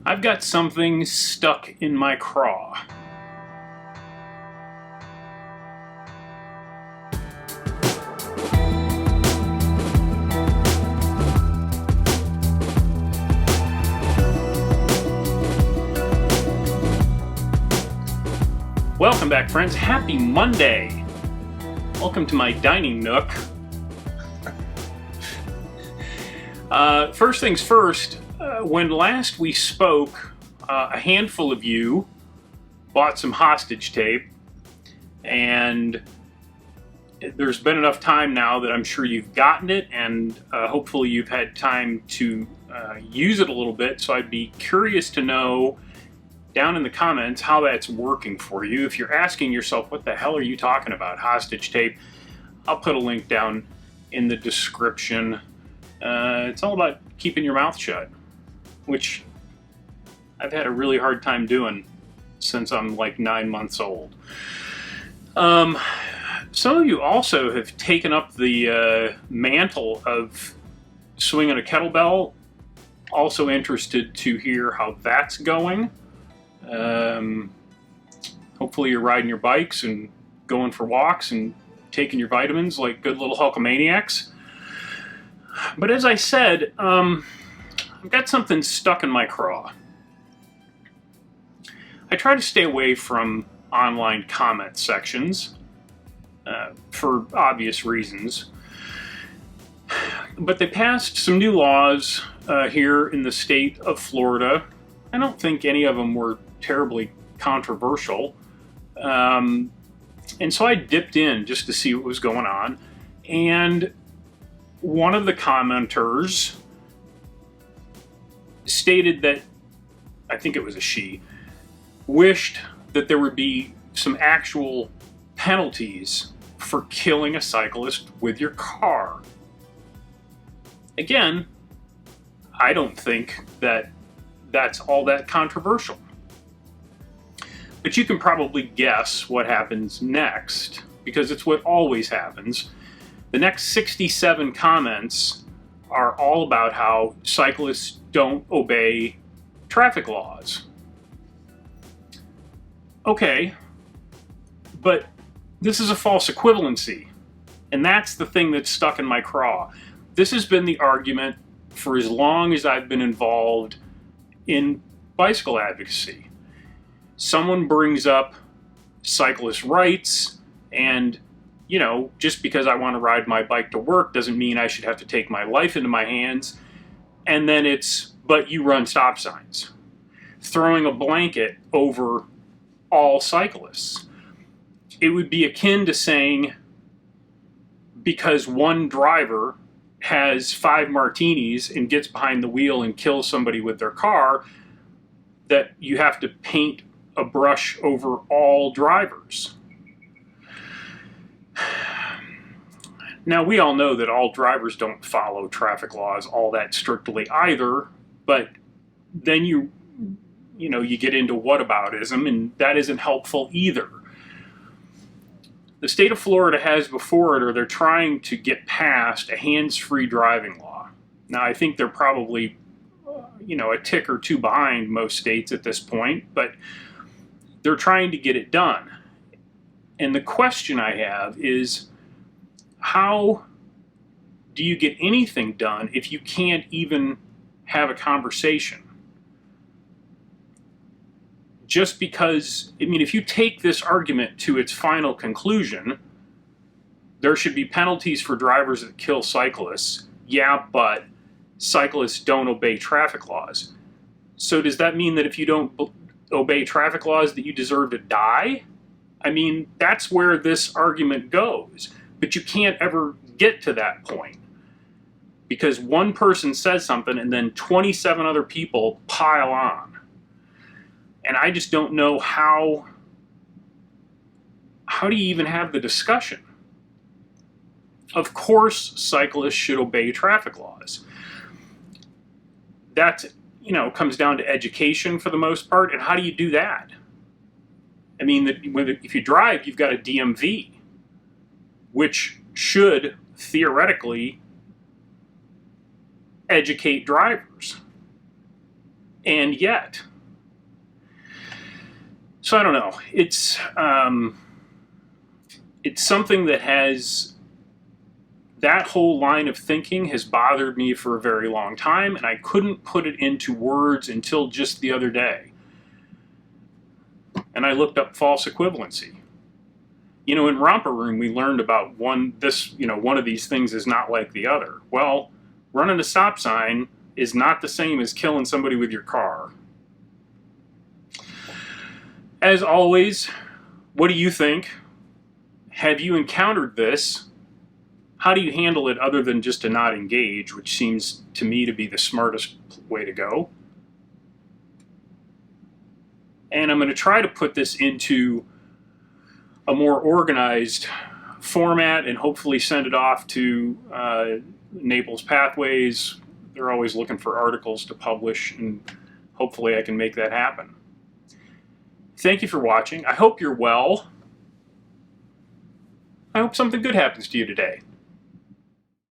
I've got something stuck in my craw. Welcome back, friends. Happy Monday. Welcome to my dining nook. First things first, when last we spoke, a handful of you bought some hostage tape, and there's been enough time now that I'm sure you've gotten it, and hopefully you've had time to use it a little bit. So I'd be curious to know down in the comments how that's working for you. If you're asking yourself, what the hell are you talking about, hostage tape, I'll put a link down in the description. It's all about keeping your mouth shut, which I've had a really hard time doing since I'm like 9 months old. Some of you also have taken up the mantle of swinging a kettlebell. Also interested to hear how that's going. Hopefully you're riding your bikes and going for walks and taking your vitamins like good little Hulkamaniacs. But as I said, I've got something stuck in my craw. I try to stay away from online comment sections for obvious reasons. But they passed some new laws here in the state of Florida. I don't think any of them were terribly controversial. And so I dipped in just to see what was going on. And one of the commenters stated that, I think it was a she, wished that there would be some actual penalties for killing a cyclist with your car. Again, I don't think that that's all that controversial. But you can probably guess what happens next, because it's what always happens. The next 67 comments are all about how cyclists don't obey traffic laws. Okay, but this is a false equivalency, and that's the thing that's stuck in my craw. This has been the argument for as long as I've been involved in bicycle advocacy. Someone brings up cyclist rights, and just because I want to ride my bike to work doesn't mean I should have to take my life into my hands. And then but you run stop signs, throwing a blanket over all cyclists. It would be akin to saying, because one driver has 5 martinis and gets behind the wheel and kills somebody with their car, that you have to paint a brush over all drivers. Now, we all know that all drivers don't follow traffic laws all that strictly either, but then you get into whataboutism, and that isn't helpful either. The state of Florida has before it, or they're trying to get past, a hands-free driving law. Now, I think they're probably, a tick or two behind most states at this point, but they're trying to get it done. And the question I have is, how do you get anything done if you can't even have a conversation? Just because, if you take this argument to its final conclusion, there should be penalties for drivers that kill cyclists. Yeah, but cyclists don't obey traffic laws. So does that mean that if you don't obey traffic laws that you deserve to die? That's where this argument goes. But you can't ever get to that point, because one person says something and then 27 other people pile on. And I just don't know how do you even have the discussion? Of course, cyclists should obey traffic laws. That, comes down to education for the most part. And how do you do that? If you drive, you've got a DMV, which should theoretically educate drivers. And yet, so I don't know. It's something that has, that whole line of thinking has bothered me for a very long time, and I couldn't put it into words until just the other day. And I looked up false equivalency. You know, in Romper Room, we learned about one of these things is not like the other. Well, running a stop sign is not the same as killing somebody with your car. As always, what do you think? Have you encountered this? How do you handle it other than just to not engage, which seems to me to be the smartest way to go? And I'm going to try to put this into a more organized format and hopefully send it off to Naples Pathways. They're always looking for articles to publish, and hopefully I can make that happen. Thank you for watching. I hope you're well. I hope something good happens to you today.